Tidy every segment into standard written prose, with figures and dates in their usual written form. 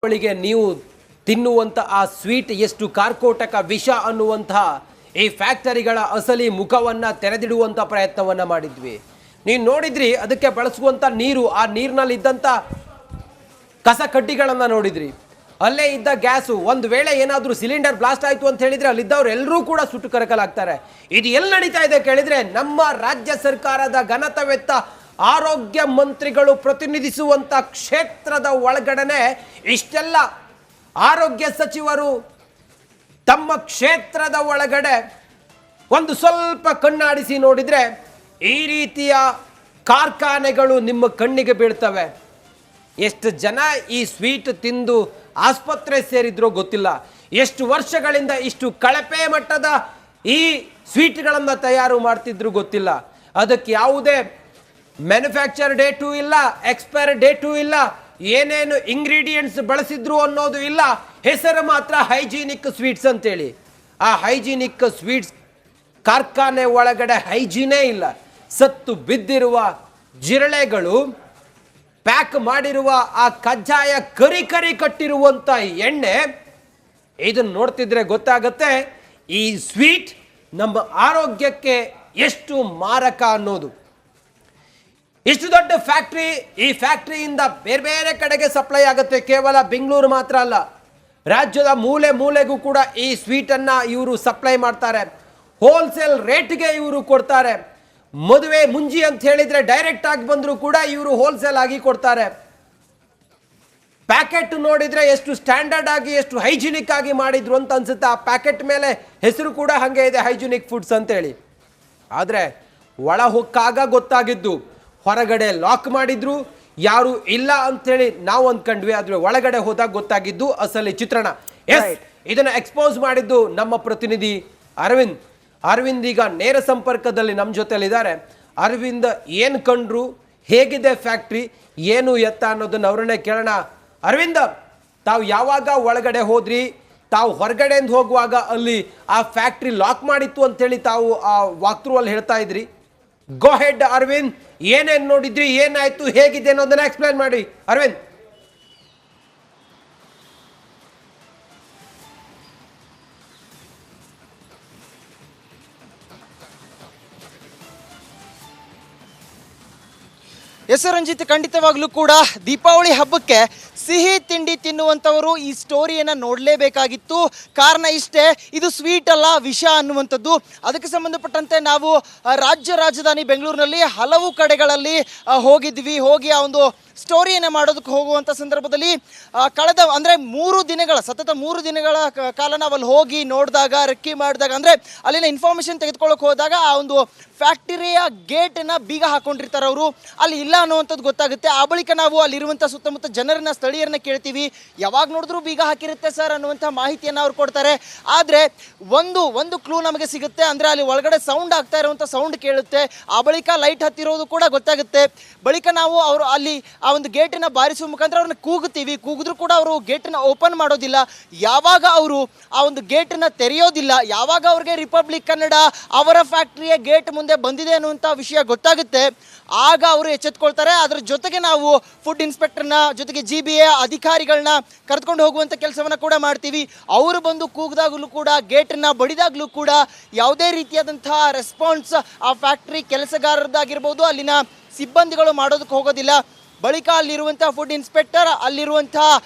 ಅವಳಿಗೆ ನೀವು ತಿನ್ನುವಂತ ಆ ಸ್ವೀಟ್ ಎಷ್ಟು ಕಾರ್ಕೋಟಕ ವಿಷ ಅನ್ನುವಂತಹ ಈ ಫ್ಯಾಕ್ಟರಿಗಳ ಅಸಲಿ ಮುಖವನ್ನ ತೆರೆದಿಡುವಂತ ಪ್ರಯತ್ನವನ್ನ ಮಾಡಿದ್ವಿ. ನೀವು ನೋಡಿದ್ರಿ, ಅದಕ್ಕೆ ಬಳಸುವಂತ ನೀರು, ಆ ನೀರಿನಲ್ಲಿ ಇದ್ದಂತ ಕಸ ಕಡ್ಡಿಗಳನ್ನ ನೋಡಿದ್ರಿ, ಅಲ್ಲೇ ಇದ್ದ ಗ್ಯಾಸು. ಒಂದು ವೇಳೆ ಏನಾದರೂ ಸಿಲಿಂಡರ್ ಬ್ಲಾಸ್ಟ್ ಆಯಿತು ಅಂತ ಹೇಳಿದ್ರೆ ಅಲ್ಲಿದ್ದವ್ರು ಎಲ್ಲರೂ ಕೂಡ ಸುಟ್ಟು ಕರಕಲಾಗ್ತಾರೆ. ಇದು ಎಲ್ಲಿ ನಡೀತಾ ಇದೆ ಕೇಳಿದ್ರೆ ನಮ್ಮ ರಾಜ್ಯ ಸರ್ಕಾರದ ಘನತೆವೆತ್ತ ಆರೋಗ್ಯ ಮಂತ್ರಿಗಳು ಪ್ರತಿನಿಧಿಸುವಂತ ಕ್ಷೇತ್ರದ ಒಳಗಡೆ ಇಷ್ಟೆಲ್ಲ ಆರೋಗ್ಯ ಸಚಿವರು ತಮ್ಮ ಕ್ಷೇತ್ರದ ಒಳಗಡೆ ಒಂದು ಸ್ವಲ್ಪ ಕಣ್ಣಾಡಿಸಿ ನೋಡಿದ್ರೆ ಈ ರೀತಿಯ ಕಾರ್ಖಾನೆಗಳು ನಿಮ್ಮ ಕಣ್ಣಿಗೆ ಬೀಳ್ತವೆ. ಎಷ್ಟು ಜನ ಈ ಸ್ವೀಟ್ ತಿಂದು ಆಸ್ಪತ್ರೆ ಸೇರಿದ್ರೋ ಗೊತ್ತಿಲ್ಲ. ಎಷ್ಟು ವರ್ಷಗಳಿಂದ ಇಷ್ಟು ಕಳಪೆ ಮಟ್ಟದ ಈ ಸ್ವೀಟ್ಗಳನ್ನು ತಯಾರು ಮಾಡ್ತಿದ್ರು ಗೊತ್ತಿಲ್ಲ. ಅದಕ್ಕೆ ಯಾವುದೇ ಮ್ಯಾನುಫ್ಯಾಕ್ಚರ್ ಡೇಟು ಇಲ್ಲ, ಎಕ್ಸ್ಪೈರ್ ಡೇಟು ಇಲ್ಲ, ಏನೇನು ಇಂಗ್ರೀಡಿಯೆಂಟ್ಸ್ ಬಳಸಿದ್ರು ಅನ್ನೋದು ಇಲ್ಲ. ಹೆಸರು ಮಾತ್ರ ಹೈಜೀನಿಕ್ ಸ್ವೀಟ್ಸ್ ಅಂತೇಳಿ. ಆ ಹೈಜೀನಿಕ್ ಸ್ವೀಟ್ಸ್ ಕಾರ್ಖಾನೆ ಒಳಗಡೆ ಹೈಜೀನೇ ಇಲ್ಲ. ಸತ್ತು ಬಿದ್ದಿರುವ ಜಿರಳೆಗಳು, ಪ್ಯಾಕ್ ಮಾಡಿರುವ ಆ ಕಜ್ಜಾಯ ಕರಿ ಕರಿ ಕಟ್ಟಿರುವಂತ ಎಣ್ಣೆ, ಇದನ್ನು ನೋಡ್ತಿದ್ರೆ ಗೊತ್ತಾಗತ್ತೆ ಈ ಸ್ವೀಟ್ ನಮ್ಮ ಆರೋಗ್ಯಕ್ಕೆ ಎಷ್ಟು ಮಾರಕ ಅನ್ನೋದು. ಇಷ್ಟು ದೊಡ್ಡ ಫ್ಯಾಕ್ಟ್ರಿ, ಈ ಫ್ಯಾಕ್ಟ್ರಿಯಿಂದ ಬೇರೆ ಬೇರೆ ಕಡೆಗೆ ಸಪ್ಲೈ ಆಗುತ್ತೆ. ಕೇವಲ ಬೆಂಗಳೂರು ಮಾತ್ರ ಅಲ್ಲ, ರಾಜ್ಯದ ಮೂಲೆ ಮೂಲೆಗೂ ಕೂಡ ಈ ಸ್ವೀಟನ್ನು ಇವರು ಸಪ್ಲೈ ಮಾಡ್ತಾರೆ. ಹೋಲ್ಸೇಲ್ ರೇಟ್ಗೆ ಇವರು ಕೊಡ್ತಾರೆ. ಮದುವೆ ಮುಂಜಿ ಅಂತ ಹೇಳಿದ್ರೆ ಡೈರೆಕ್ಟ್ ಆಗಿ ಬಂದರೂ ಕೂಡ ಇವರು ಹೋಲ್ಸೇಲ್ ಆಗಿ ಕೊಡ್ತಾರೆ. ಪ್ಯಾಕೆಟ್ ನೋಡಿದ್ರೆ ಎಷ್ಟು ಸ್ಟ್ಯಾಂಡರ್ಡ್ ಆಗಿ, ಎಷ್ಟು ಹೈಜಿನಿಕ್ ಆಗಿ ಮಾಡಿದ್ರು ಅಂತ ಅನ್ಸುತ್ತೆ. ಆ ಪ್ಯಾಕೆಟ್ ಮೇಲೆ ಹೆಸರು ಕೂಡ ಹಾಗೆ ಇದೆ, ಹೈಜಿನಿಕ್ ಫುಡ್ಸ್ ಅಂತೇಳಿ. ಆದರೆ ಒಳ ಹೊಕ್ಕಾಗ ಗೊತ್ತಾಗಿದ್ದು, ಹೊರಗಡೆ ಲಾಕ್ ಮಾಡಿದ್ರು, ಯಾರು ಇಲ್ಲ ಅಂತೇಳಿ ನಾವು ಅಂದ್ಕೊಂಡ್ವಿ. ಆದ್ರೆ ಒಳಗಡೆ ಹೋದಾಗ ಗೊತ್ತಾಗಿದ್ದು ಅಸಲಿ ಚಿತ್ರಣ. ಇದನ್ನ ಎಕ್ಸ್ಪೋಸ್ ಮಾಡಿದ್ದು ನಮ್ಮ ಪ್ರತಿನಿಧಿ ಅರವಿಂದ್. ಅರವಿಂದ್ ಈಗ ನೇರ ಸಂಪರ್ಕದಲ್ಲಿ ನಮ್ಮ ಜೊತೆಲಿದ್ದಾರೆ. ಅರವಿಂದ್ ಏನು ಕಂಡ್ರು, ಹೇಗಿದೆ ಫ್ಯಾಕ್ಟ್ರಿ, ಏನು ಎತ್ತ ಅನ್ನೋದನ್ನ ಅವರನ್ನೇ ಕೇಳೋಣ. ಅರವಿಂದ್, ತಾವು ಯಾವಾಗ ಒಳಗಡೆ ಹೋದ್ರಿ? ತಾವು ಹೊರಗಡೆಯಿಂದ ಹೋಗುವಾಗ ಅಲ್ಲಿ ಆ ಫ್ಯಾಕ್ಟ್ರಿ ಲಾಕ್ ಮಾಡಿತ್ತು ಅಂತೇಳಿ ತಾವು ಆ ವಾಕ್ಥ್ರೂ ಅಲ್ಲಿ ಹೇಳ್ತಾ ಇದ್ರಿ. ಗೋ ಹೆಡ್ ಅರವಿಂದ್, ಏನೇನು ನೋಡಿದ್ರಿ, ಏನಾಯ್ತು, ಹೇಗಿದೆ ಅನ್ನೋದನ್ನ ಎಕ್ಸ್ಪ್ಲೈನ್ ಮಾಡಿ ಅರವಿಂದ್. ಎಸ್ ರಂಜಿತ್, ಖಂಡಿತವಾಗ್ಲೂ ಕೂಡ ದೀಪಾವಳಿ ಹಬ್ಬಕ್ಕೆ ಸಿಹಿ ತಿಂಡಿ ತಿನ್ನುವಂಥವರು ಈ ಸ್ಟೋರಿಯನ್ನು ನೋಡಲೇಬೇಕಾಗಿತ್ತು. ಕಾರಣ ಇಷ್ಟೇ, ಇದು ಸ್ವೀಟ್ ಅಲ್ಲ, ವಿಷ ಅನ್ನುವಂಥದ್ದು. ಅದಕ್ಕೆ ಸಂಬಂಧಪಟ್ಟಂತೆ ನಾವು ರಾಜಧಾನಿ ಬೆಂಗಳೂರಿನಲ್ಲಿ ಹಲವು ಕಡೆಗಳಲ್ಲಿ ಹೋಗಿದ್ವಿ. ಹೋಗಿ ಆ ಒಂದು ಸ್ಟೋರಿಯನ್ನು ಮಾಡೋದಕ್ಕೆ ಹೋಗುವಂಥ ಸಂದರ್ಭದಲ್ಲಿ ಕಳೆದ ಅಂದರೆ ಸತತ 3 ದಿನಗಳ ಕಾಲ ನಾವು ಅಲ್ಲಿ ಹೋಗಿ ನೋಡಿದಾಗ, ರೆಕ್ಕಿ ಮಾಡಿದಾಗ, ಅಂದರೆ ಅಲ್ಲಿನ ಇನ್ಫಾರ್ಮೇಷನ್ ತೆಗೆದುಕೊಳ್ಳೋಕೆ ಹೋದಾಗ ಆ ಒಂದು ಫ್ಯಾಕ್ಟರಿಯ ಗೇಟನ್ನು ಬೀಗ ಹಾಕೊಂಡಿರ್ತಾರೆ ಅವರು, ಅಲ್ಲಿ ಇಲ್ಲ ಅನ್ನುವಂಥದ್ದು ಗೊತ್ತಾಗುತ್ತೆ. ಆ ಬಳಿಕ ನಾವು ಅಲ್ಲಿರುವಂಥ ಸುತ್ತಮುತ್ತ ಜನರನ್ನ, ಸ್ಥಳೀಯರನ್ನ ಕೇಳ್ತೀವಿ. ಯಾವಾಗ ನೋಡಿದ್ರೂ ಬೀಗ ಹಾಕಿರುತ್ತೆ ಸರ್ ಅನ್ನುವಂಥ ಮಾಹಿತಿಯನ್ನು ಅವ್ರು ಕೊಡ್ತಾರೆ. ಆದರೆ ಒಂದು ಕ್ಲೂ ನಮಗೆ ಸಿಗುತ್ತೆ, ಅಂದರೆ ಅಲ್ಲಿ ಒಳಗಡೆ ಸೌಂಡ್ ಆಗ್ತಾ ಇರುವಂಥ ಸೌಂಡ್ ಕೇಳುತ್ತೆ. ಆ ಬಳಿಕ ಲೈಟ್ ಹತ್ತಿರೋದು ಕೂಡ ಗೊತ್ತಾಗುತ್ತೆ. ಬಳಿಕ ನಾವು ಅವರು ಅಲ್ಲಿ ಆ ಒಂದು ಗೇಟನ್ನು ಬಾರಿಸುವ ಮುಖಾಂತರ ಅವ್ರನ್ನ ಕೂಗಿದ್ರೂ ಕೂಡ ಅವರು ಗೇಟನ್ನು ಓಪನ್ ಮಾಡೋದಿಲ್ಲ. ಯಾವಾಗ ಅವರು ಆ ಒಂದು ಗೇಟನ್ನು ತೆರೆಯೋದಿಲ್ಲ, ಯಾವಾಗ ಅವ್ರಿಗೆ ರಿಪಬ್ಲಿಕ್ ಕನ್ನಡ ಅವರ ಫ್ಯಾಕ್ಟರಿಯ ಗೇಟ್ ಮುಂದೆ ಬಂದಿದೆ ಅನ್ನುವಂಥ ವಿಷಯ ಗೊತ್ತಾಗುತ್ತೆ, ಆಗ ಅವರು ಎಚ್ಚೆತ್ಕೊಳ್ತಾರೆ. ಅದರ ಜೊತೆಗೆ ನಾವು ಫುಡ್ ಇನ್ಸ್ಪೆಕ್ಟರ್ನ ಜೊತೆಗೆ GBA ಅಧಿಕಾರಿಗಳನ್ನ ಕರೆದುಕೊಂಡು ಹೋಗುವಂಥ ಕೆಲಸವನ್ನು ಕೂಡ ಮಾಡ್ತೀವಿ. ಅವರು ಬಂದು ಕೂಗಿದಾಗಲೂ ಕೂಡ, ಗೇಟನ್ನು ಬಡಿದಾಗಲೂ ಕೂಡ ಯಾವುದೇ ರೀತಿಯಾದಂತಹ ರೆಸ್ಪಾನ್ಸ್ ಆ ಫ್ಯಾಕ್ಟ್ರಿ ಕೆಲಸಗಾರರದ್ದಾಗಿರ್ಬೋದು, ಅಲ್ಲಿನ ಸಿಬ್ಬಂದಿಗಳು ಮಾಡೋದಕ್ಕೆ ಹೋಗೋದಿಲ್ಲ. ಬಳಿಕ ಅಲ್ಲಿರುವಂಥ ಫುಡ್ ಇನ್ಸ್ಪೆಕ್ಟರ್, ಅಲ್ಲಿರುವಂಥ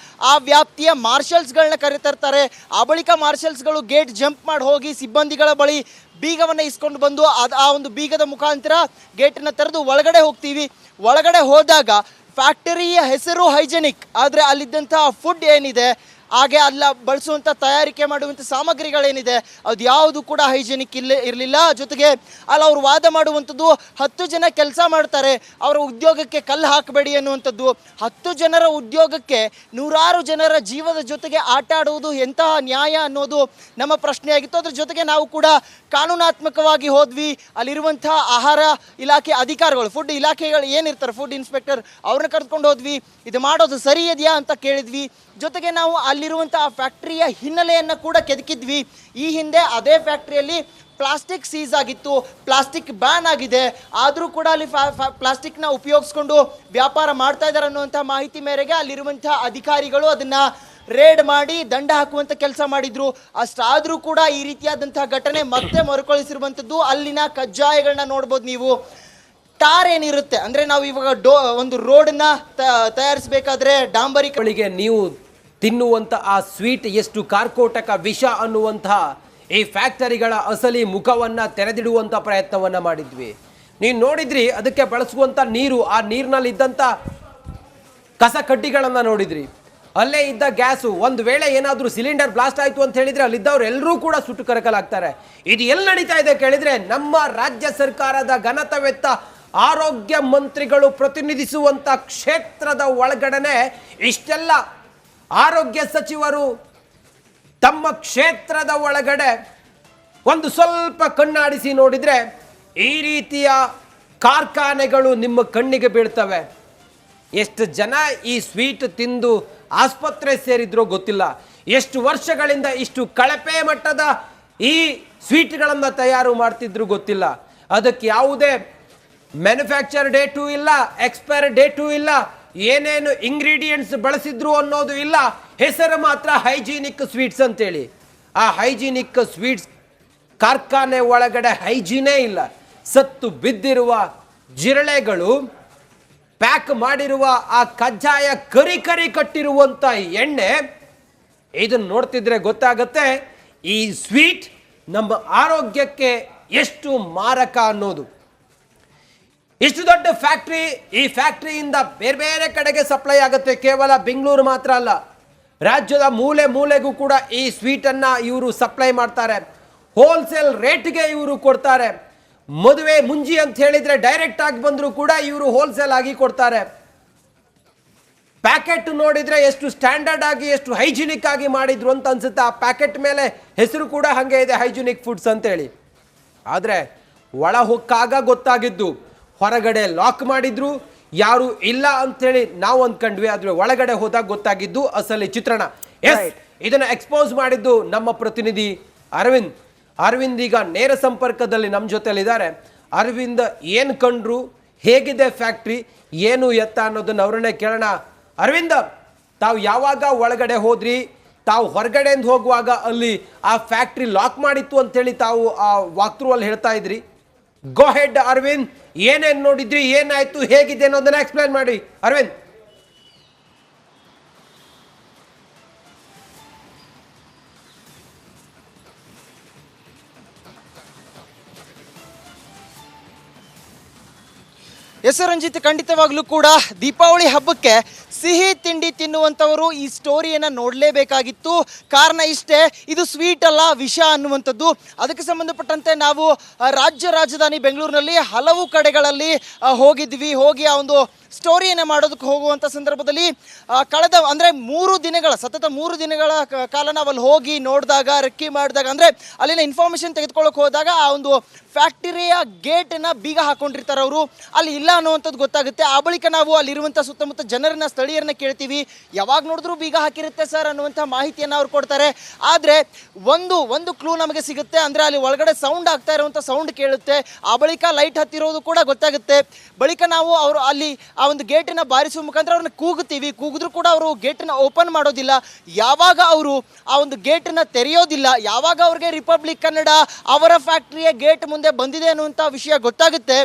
ಆ ವ್ಯಾಪ್ತಿಯ ಮಾರ್ಷಲ್ಸ್ಗಳನ್ನ ಕರೆತರ್ತಾರೆ. ಆ ಬಳಿಕ ಮಾರ್ಷಲ್ಸ್ಗಳು ಗೇಟ್ ಜಂಪ್ ಮಾಡಿ ಹೋಗಿ ಸಿಬ್ಬಂದಿಗಳ ಬಳಿ ಬೀಗವನ್ನು ಇಸ್ಕೊಂಡು ಬಂದು ಆ ಒಂದು ಬೀಗದ ಮುಖಾಂತರ ಗೇಟನ್ನು ತೆರೆದು ಒಳಗಡೆ ಹೋಗ್ತೀವಿ. ಒಳಗಡೆ ಹೋದಾಗ ಫ್ಯಾಕ್ಟರಿಯ ಹೆಸರು ಹೈಜೆನಿಕ್, ಆದರೆ ಅಲ್ಲಿದ್ದಂಥ ಫುಡ್ ಏನಿದೆ, ಹಾಗೆ ಅಲ್ಲ ಬಳಸುವಂಥ ತಯಾರಿಕೆ ಮಾಡುವಂಥ ಸಾಮಗ್ರಿಗಳೇನಿದೆ, ಅದು ಯಾವುದು ಕೂಡ ಹೈಜೆನಿಕ್ ಇರಲಿಲ್ಲ. ಜೊತೆಗೆ ಅಲ್ಲಿ ಅವರು ವಾದ ಮಾಡುವಂಥದ್ದು, 10 ಜನ ಕೆಲಸ ಮಾಡ್ತಾರೆ, ಅವರ ಉದ್ಯೋಗಕ್ಕೆ ಕಲ್ಲು ಹಾಕಬೇಡಿ ಅನ್ನುವಂಥದ್ದು. 10 ಜನರ ಉದ್ಯೋಗಕ್ಕೆ 100 ಜನರ ಜೀವದ ಜೊತೆಗೆ ಆಟ ಆಡುವುದು ಎಂತಹ ನ್ಯಾಯ ಅನ್ನೋದು ನಮ್ಮ ಪ್ರಶ್ನೆಯಾಗಿತ್ತು. ಅದ್ರ ಜೊತೆಗೆ ನಾವು ಕೂಡ ಕಾನೂನಾತ್ಮಕವಾಗಿ ಹೋದ್ವಿ. ಅಲ್ಲಿರುವಂಥ ಆಹಾರ ಇಲಾಖೆ ಅಧಿಕಾರಿಗಳು, ಫುಡ್ ಇಲಾಖೆಗಳು ಏನಿರ್ತಾರೆ, ಫುಡ್ ಇನ್ಸ್ಪೆಕ್ಟರ್, ಅವ್ರನ್ನ ಕರೆದುಕೊಂಡು ಹೋದ್ವಿ. ಇದು ಮಾಡೋದು ಸರಿ ಇದೆಯಾ ಅಂತ ಕೇಳಿದ್ವಿ. ಜೊತೆಗೆ ನಾವು ಅಲ್ಲಿರುವಂತಹ ಫ್ಯಾಕ್ಟರಿಯ ಹಿನ್ನೆಲೆಯನ್ನು ಕೂಡ ಕೆದಕಿದ್ವಿ. ಈ ಹಿಂದೆ ಅದೇ ಫ್ಯಾಕ್ಟರಿಯಲ್ಲಿ ಪ್ಲಾಸ್ಟಿಕ್ ಸೀಸ್ ಆಗಿತ್ತು, ಪ್ಲಾಸ್ಟಿಕ್ ಬ್ಯಾನ್ ಆಗಿದೆ, ಆದರೂ ಕೂಡ ಅಲ್ಲಿ ಪ್ಲಾಸ್ಟಿಕ್ನ ಉಪಯೋಗಿಸ್ಕೊಂಡು ವ್ಯಾಪಾರ ಮಾಡ್ತಾ ಇದ್ದಾರೆ ಅನ್ನುವಂಥ ಮಾಹಿತಿ ಮೇರೆಗೆ ಅಲ್ಲಿರುವಂಥ ಅಧಿಕಾರಿಗಳು ಅದನ್ನು ರೇಡ್ ಮಾಡಿ ದಂಡ ಹಾಕುವಂಥ ಕೆಲಸ ಮಾಡಿದ್ರು. ಅಷ್ಟಾದರೂ ಕೂಡ ಈ ರೀತಿಯಾದಂತಹ ಘಟನೆ ಮತ್ತೆ ಮರುಕಳಿಸಿರುವಂಥದ್ದು. ಅಲ್ಲಿನ ಕಜ್ಜಾಯಗಳನ್ನ ನೋಡ್ಬೋದು ನೀವು. ಟಾರ್ ಏನಿರುತ್ತೆ ಅಂದರೆ ನಾವು ಇವಾಗ ಒಂದು ರೋಡನ್ನ ತಯಾರಿಸಬೇಕಾದ್ರೆ ಡಾಂಬರಿಗೆ ನೀವು ತಿನ್ನುವಂಥ ಆ ಸ್ವೀಟ್ ಎಷ್ಟು ಕಾರ್ಕೋಟಕ ವಿಷ ಅನ್ನುವಂತಹ ಈ ಫ್ಯಾಕ್ಟರಿಗಳ ಅಸಲಿ ಮುಖವನ್ನು ತೆರೆದಿಡುವಂಥ ಪ್ರಯತ್ನವನ್ನು ಮಾಡಿದ್ವಿ. ನೀವು ನೋಡಿದ್ರಿ, ಅದಕ್ಕೆ ಬಳಸುವಂಥ ನೀರು, ಆ ನೀರಿನಲ್ಲಿ ಇದ್ದಂಥ ಕಸ ಕಡ್ಡಿಗಳನ್ನು ನೋಡಿದ್ರಿ, ಅಲ್ಲೇ ಇದ್ದ ಗ್ಯಾಸು. ಒಂದು ವೇಳೆ ಏನಾದರೂ ಸಿಲಿಂಡರ್ ಬ್ಲಾಸ್ಟ್ ಆಯಿತು ಅಂತ ಹೇಳಿದರೆ ಅಲ್ಲಿದ್ದವ್ರು ಎಲ್ಲರೂ ಕೂಡ ಸುಟ್ಟು ಕರಕಲಾಗ್ತಾರೆ. ಇದು ಎಲ್ಲಿ ನಡೀತಾ ಇದೆ ಕೇಳಿದರೆ ನಮ್ಮ ರಾಜ್ಯ ಸರ್ಕಾರದ ಘನತೆವೆತ್ತ ಆರೋಗ್ಯ ಮಂತ್ರಿಗಳು ಪ್ರತಿನಿಧಿಸುವಂಥ ಕ್ಷೇತ್ರದ ಒಳಗಡೆ ಇಷ್ಟೆಲ್ಲ ಆರೋಗ್ಯ ಸಚಿವರು ತಮ್ಮ ಕ್ಷೇತ್ರದ ಒಳಗಡೆ ಒಂದು ಸ್ವಲ್ಪ ಕಣ್ಣಾಡಿಸಿ ನೋಡಿದರೆ ಈ ರೀತಿಯ ಕಾರ್ಖಾನೆಗಳು ನಿಮ್ಮ ಕಣ್ಣಿಗೆ ಬೀಳ್ತವೆ. ಎಷ್ಟು ಜನ ಈ ಸ್ವೀಟ್ ತಿಂದು ಆಸ್ಪತ್ರೆ ಸೇರಿದ್ರೋ ಗೊತ್ತಿಲ್ಲ. ಎಷ್ಟು ವರ್ಷಗಳಿಂದ ಇಷ್ಟು ಕಳಪೆ ಮಟ್ಟದ ಈ ಸ್ವೀಟ್ಗಳನ್ನು ತಯಾರು ಮಾಡ್ತಿದ್ರು ಗೊತ್ತಿಲ್ಲ. ಅದಕ್ಕೆ ಯಾವುದೇ ಮ್ಯಾನುಫ್ಯಾಕ್ಚರ್ ಡೇಟು ಇಲ್ಲ, ಎಕ್ಸ್ಪೈರ್ ಡೇಟು ಇಲ್ಲ, ಏನೇನು ಇಂಗ್ರೀಡಿಯೆಂಟ್ಸ್ ಬಳಸಿದ್ರು ಅನ್ನೋದು ಇಲ್ಲ. ಹೆಸರು ಮಾತ್ರ ಹೈಜೀನಿಕ್ ಸ್ವೀಟ್ಸ್ ಅಂತೇಳಿ. ಆ ಹೈಜೀನಿಕ್ ಸ್ವೀಟ್ಸ್ ಕಾರ್ಖಾನೆ ಒಳಗಡೆ ಹೈಜೀನೇ ಇಲ್ಲ. ಸತ್ತು ಬಿದ್ದಿರುವ ಜಿರಳೆಗಳು, ಪ್ಯಾಕ್ ಮಾಡಿರುವ ಆ ಕಜ್ಜಾಯ ಕರಿ ಕಟ್ಟಿರುವಂಥ ಎಣ್ಣೆ, ಇದನ್ನು ನೋಡ್ತಿದ್ರೆ ಗೊತ್ತಾಗತ್ತೆ ಈ ಸ್ವೀಟ್ ನಮ್ಮ ಆರೋಗ್ಯಕ್ಕೆ ಎಷ್ಟು ಮಾರಕ ಅನ್ನೋದು. ಇಷ್ಟು ದೊಡ್ಡ ಫ್ಯಾಕ್ಟ್ರಿ, ಈ ಫ್ಯಾಕ್ಟ್ರಿಯಿಂದ ಬೇರೆ ಬೇರೆ ಕಡೆಗೆ ಸಪ್ಲೈ ಆಗುತ್ತೆ. ಕೇವಲ ಬೆಂಗಳೂರು ಮಾತ್ರ ಅಲ್ಲ, ರಾಜ್ಯದ ಮೂಲೆ ಮೂಲೆಗೂ ಕೂಡ ಈ ಸ್ವೀಟನ್ನು ಇವರು ಸಪ್ಲೈ ಮಾಡ್ತಾರೆ. ಹೋಲ್ಸೇಲ್ ರೇಟ್ಗೆ ಇವರು ಕೊಡ್ತಾರೆ. ಮದುವೆ ಮುಂಜಿ ಅಂತ ಹೇಳಿದರೆ ಡೈರೆಕ್ಟ್ ಆಗಿ ಬಂದರೂ ಕೂಡ ಇವರು ಹೋಲ್ಸೇಲ್ ಆಗಿ ಕೊಡ್ತಾರೆ. ಪ್ಯಾಕೆಟ್ ನೋಡಿದರೆ ಎಷ್ಟು ಸ್ಟ್ಯಾಂಡರ್ಡ್ ಆಗಿ, ಎಷ್ಟು ಹೈಜಿನಿಕ್ ಆಗಿ ಮಾಡಿದ್ರು ಅಂತ ಅನ್ಸುತ್ತೆ. ಆ ಪ್ಯಾಕೆಟ್ ಮೇಲೆ ಹೆಸರು ಕೂಡ ಹಾಗೆ ಇದೆ, ಹೈಜಿನಿಕ್ ಫುಡ್ಸ್ ಅಂತೇಳಿ. ಆದರೆ ಒಳ ಹೊಕ್ಕಾಗ ಗೊತ್ತಾಗಿದ್ದು, ಹೊರಗಡೆ ಲಾಕ್ ಮಾಡಿದ್ರು, ಯಾರು ಇಲ್ಲ ಅಂಥೇಳಿ ನಾವು ಅಂದ್ಕೊಂಡ್ವಿ. ಆದರೆ ಒಳಗಡೆ ಹೋದಾಗ ಗೊತ್ತಾಗಿದ್ದು ಅಸಲಿ ಚಿತ್ರಣ. ಇದನ್ನು ಎಕ್ಸ್ಪೋಸ್ ಮಾಡಿದ್ದು ನಮ್ಮ ಪ್ರತಿನಿಧಿ ಅರವಿಂದ್. ಅರವಿಂದ್ ಈಗ ನೇರ ಸಂಪರ್ಕದಲ್ಲಿ ನಮ್ಮ ಜೊತೆಲಿದ್ದಾರೆ. ಅರವಿಂದ್ ಏನು ಕಂಡ್ರು, ಹೇಗಿದೆ ಫ್ಯಾಕ್ಟ್ರಿ, ಏನು ಎತ್ತ ಅನ್ನೋದನ್ನು ಅವರನ್ನೇ ಕೇಳೋಣ. ಅರವಿಂದ್, ತಾವು ಯಾವಾಗ ಒಳಗಡೆ ಹೋದ್ರಿ? ತಾವು ಹೊರಗಡೆಯಿಂದ ಹೋಗುವಾಗ ಅಲ್ಲಿ ಆ ಫ್ಯಾಕ್ಟ್ರಿ ಲಾಕ್ ಮಾಡಿತ್ತು ಅಂತೇಳಿ ತಾವು ಆ ವಾಕ್ಥ್ರೂ ಅಲ್ಲಿ ಹೇಳ್ತಾ ಇದ್ರಿ. ಗೋ ಹೆಡ್ ಅರವಿಂದ್, ಏನೇನು ನೋಡಿದ್ರಿ, ಏನಾಯ್ತು, ಹೇಗಿದೆ ಅನ್ನೋದನ್ನ ಎಕ್ಸ್ಪ್ಲೈನ್ ಮಾಡಿ ಅರವಿಂದ್. ಎಸ್ ರಂಜಿತ್, ಖಂಡಿತವಾಗ್ಲೂ ಕೂಡ ದೀಪಾವಳಿ ಹಬ್ಬಕ್ಕೆ ಸಿಹಿ ತಿಂಡಿ ತಿನ್ನುವಂಥವರು ಈ ಸ್ಟೋರಿಯನ್ನು ನೋಡಲೇಬೇಕಾಗಿತ್ತು. ಕಾರಣ ಇಷ್ಟೇ, ಇದು ಸ್ವೀಟ್ ಅಲ್ಲ ವಿಷ ಅನ್ನುವಂಥದ್ದು. ಅದಕ್ಕೆ ಸಂಬಂಧಪಟ್ಟಂತೆ ನಾವು ರಾಜಧಾನಿ ಬೆಂಗಳೂರಿನಲ್ಲಿ ಹಲವು ಕಡೆಗಳಲ್ಲಿ ಹೋಗಿ ಆ ಒಂದು ಸ್ಟೋರಿಯನ್ನು ಮಾಡೋದಕ್ಕೆ ಹೋಗುವಂಥ ಸಂದರ್ಭದಲ್ಲಿ ಕಳೆದ ಅಂದರೆ ಸತತ 3 ದಿನಗಳ ಕಾಲ ನಾವು ಅಲ್ಲಿ ಹೋಗಿ ನೋಡಿದಾಗ, ರೆಕ್ಕಿ ಮಾಡಿದಾಗ, ಅಂದರೆ ಅಲ್ಲಿನ ಇನ್ಫಾರ್ಮೇಷನ್ ತೆಗೆದುಕೊಳ್ಳೋಕೆ ಹೋದಾಗ ಆ ಒಂದು ಫ್ಯಾಕ್ಟರಿಯ ಗೇಟನ್ನು ಬೀಗ ಹಾಕೊಂಡಿರ್ತಾರೆ ಅವರು, ಅಲ್ಲಿ ಇಲ್ಲ ಅನ್ನುವಂಥದ್ದು ಗೊತ್ತಾಗುತ್ತೆ. ಆ ಬಳಿಕ ನಾವು ಅಲ್ಲಿರುವಂಥ ಸುತ್ತಮುತ್ತ ಜನರನ್ನ, ಸ್ಥಳೀಯರನ್ನ ಕೇಳ್ತೀವಿ. ಯಾವಾಗ ನೋಡಿದ್ರೂ ಬೀಗ ಹಾಕಿರುತ್ತೆ ಸರ್ ಅನ್ನುವಂಥ ಮಾಹಿತಿಯನ್ನು ಅವ್ರು ಕೊಡ್ತಾರೆ. ಆದರೆ ಒಂದು ಕ್ಲೂ ನಮಗೆ ಸಿಗುತ್ತೆ, ಅಂದರೆ ಅಲ್ಲಿ ಒಳಗಡೆ ಸೌಂಡ್ ಆಗ್ತಾ ಇರುವಂಥ ಸೌಂಡ್ ಕೇಳುತ್ತೆ. ಆ ಬಳಿಕ ಲೈಟ್ ಹತ್ತಿರೋದು ಕೂಡ ಗೊತ್ತಾಗುತ್ತೆ. ಬಳಿಕ ನಾವು ಅವರು ಅಲ್ಲಿ ಆ ಒಂದು ಗೇಟನ್ನು ಬಾರಿಸುವ ಮುಖಾಂತರ ಅವ್ರನ್ನ ಕೂಗಿದ್ರೂ ಕೂಡ ಅವರು ಗೇಟನ್ನು ಓಪನ್ ಮಾಡೋದಿಲ್ಲ. ಯಾವಾಗ ಅವರು ಆ ಒಂದು ಗೇಟನ್ನು ತೆರೆಯೋದಿಲ್ಲ, ಯಾವಾಗ ಅವ್ರಿಗೆ ರಿಪಬ್ಲಿಕ್ ಕನ್ನಡ ಅವರ ಫ್ಯಾಕ್ಟರಿಯ ಗೇಟ್ ಮುಂದೆ ಬಂದಿದೆ ಅನ್ನುವಂಥ ವಿಷಯ ಗೊತ್ತಾಗುತ್ತೆ,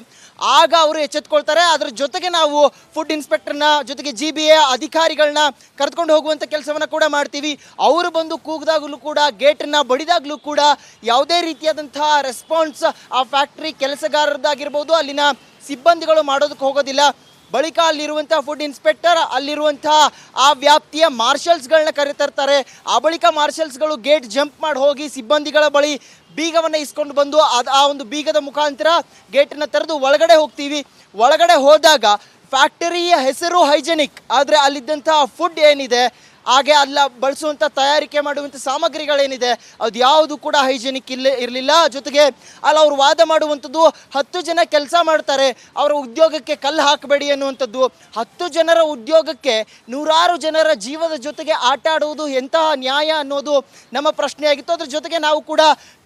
ಆಗ ಅವರು ಎಚ್ಚೆತ್ಕೊಳ್ತಾರೆ. ಅದರ ಜೊತೆಗೆ ನಾವು ಫುಡ್ ಇನ್ಸ್ಪೆಕ್ಟರ್ನ ಜೊತೆಗೆ GBA ಅಧಿಕಾರಿಗಳನ್ನ ಕರೆದುಕೊಂಡು ಹೋಗುವಂಥ ಕೆಲಸವನ್ನು ಕೂಡ ಮಾಡ್ತೀವಿ. ಅವರು ಬಂದು ಕೂಗಿದಾಗಲೂ ಕೂಡ, ಗೇಟನ್ನು ಬಡಿದಾಗಲೂ ಕೂಡ ಯಾವುದೇ ರೀತಿಯಾದಂತಹ ರೆಸ್ಪಾನ್ಸ್ ಆ ಫ್ಯಾಕ್ಟ್ರಿ ಕೆಲಸಗಾರರದ್ದಾಗಿರ್ಬೋದು, ಅಲ್ಲಿನ ಸಿಬ್ಬಂದಿಗಳು ಮಾಡೋದಕ್ಕೆ ಹೋಗೋದಿಲ್ಲ. ಬಳಿಕ ಅಲ್ಲಿರುವಂಥ ಫುಡ್ ಇನ್ಸ್ಪೆಕ್ಟರ್, ಅಲ್ಲಿರುವಂಥ ಆ ವ್ಯಾಪ್ತಿಯ ಮಾರ್ಷಲ್ಸ್ಗಳನ್ನ ಕರೆತರ್ತಾರೆ. ಆ ಬಳಿಕ ಮಾರ್ಷಲ್ಸ್ಗಳು ಗೇಟ್ ಜಂಪ್ ಮಾಡಿ ಹೋಗಿ ಸಿಬ್ಬಂದಿಗಳ ಬಳಿ ಬೀಗವನ್ನು ಇಸ್ಕೊಂಡು ಬಂದು ಆ ಒಂದು ಬೀಗದ ಮುಖಾಂತರ ಗೇಟನ್ನು ತೆರೆದು ಒಳಗಡೆ ಹೋಗ್ತೀವಿ. ಒಳಗಡೆ ಹೋದಾಗ ಫ್ಯಾಕ್ಟರಿಯ ಹೆಸರು ಹೈಜೆನಿಕ್, ಆದರೆ ಅಲ್ಲಿದ್ದಂಥ ಫುಡ್ ಏನಿದೆ ಹಾಗೆ ಅಲ್ಲ ಬಳಸುವಂಥ ತಯಾರಿಕೆ ಮಾಡುವಂಥ ಸಾಮಗ್ರಿಗಳೇನಿದೆ ಅದು ಯಾವುದು ಕೂಡ ಹೈಜೆನಿಕ್ ಇರಲಿಲ್ಲ. ಜೊತೆಗೆ ಅಲ್ಲಿ ಅವ್ರು ವಾದ ಮಾಡುವಂಥದ್ದು 10 ಜನ ಕೆಲಸ ಮಾಡ್ತಾರೆ, ಅವರ ಉದ್ಯೋಗಕ್ಕೆ ಕಲ್ಲು ಹಾಕಬೇಡಿ ಅನ್ನುವಂಥದ್ದು. 10 ಜನರ ಉದ್ಯೋಗಕ್ಕೆ ನೂರಾರು ಜನರ ಜೀವದ ಜೊತೆಗೆ ಆಟ ಆಡುವುದು ಎಂತಹ ನ್ಯಾಯ ಅನ್ನೋದು ನಮ್ಮ ಪ್ರಶ್ನೆಯಾಗಿತ್ತು. ಅದ್ರ ಜೊತೆಗೆ ನಾವು ಕೂಡ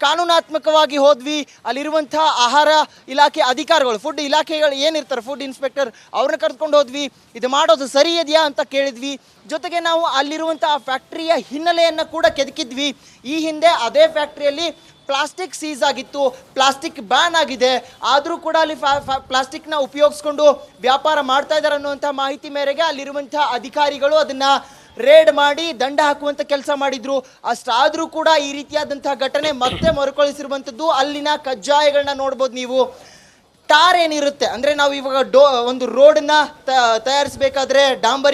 ಕಾನೂನಾತ್ಮಕವಾಗಿ ಹೋದ್ವಿ. ಅಲ್ಲಿರುವಂಥ ಆಹಾರ ಇಲಾಖೆ ಅಧಿಕಾರಿಗಳು, ಫುಡ್ ಇಲಾಖೆಗಳು ಏನಿರ್ತಾರೆ, ಫುಡ್ ಇನ್ಸ್ಪೆಕ್ಟರ್, ಅವ್ರನ್ನ ಕರೆದುಕೊಂಡು ಹೋದ್ವಿ. ಇದು ಮಾಡೋದು ಸರಿ ಇದೆಯಾ ಅಂತ ಕೇಳಿದ್ವಿ. ಜೊತೆಗೆ ನಾವು ಅಲ್ಲಿರುವಂಥ ಆ ಫ್ಯಾಕ್ಟ್ರಿಯ ಹಿನ್ನೆಲೆಯನ್ನು ಕೂಡ ಕೆದಕಿದ್ವಿ. ಈ ಹಿಂದೆ ಅದೇ ಫ್ಯಾಕ್ಟ್ರಿಯಲ್ಲಿ ಪ್ಲಾಸ್ಟಿಕ್ ಸೀಸ್ ಆಗಿತ್ತು, ಪ್ಲಾಸ್ಟಿಕ್ ಬ್ಯಾನ್ ಆಗಿದೆ, ಆದರೂ ಕೂಡ ಅಲ್ಲಿ ಪ್ಲಾಸ್ಟಿಕ್ನ ಉಪಯೋಗಿಸ್ಕೊಂಡು ವ್ಯಾಪಾರ ಮಾಡ್ತಾ ಇದ್ದಾರೆ ಅನ್ನುವಂಥ ಮಾಹಿತಿ ಮೇರೆಗೆ ಅಲ್ಲಿರುವಂಥ ಅಧಿಕಾರಿಗಳು ಅದನ್ನು ರೇಡ್ ಮಾಡಿ ದಂಡ ಹಾಕುವಂಥ ಕೆಲಸ ಮಾಡಿದ್ರು. ಅಷ್ಟಾದರೂ ಕೂಡ ಈ ರೀತಿಯಾದಂಥ ಘಟನೆ ಮತ್ತೆ ಮರುಕಳಿಸಿರುವಂಥದ್ದು. ಅಲ್ಲಿನ ಕಜ್ಜಾಯಗಳನ್ನ ನೋಡ್ಬೋದು ನೀವು. ಟಾರ್ ಏನಿರುತ್ತೆ ಅಂದರೆ ನಾವು ಇವಾಗ ಒಂದು ರೋಡನ್ನ ತಯಾರಿಸಬೇಕಾದ್ರೆ ಡಾಂಬರಿ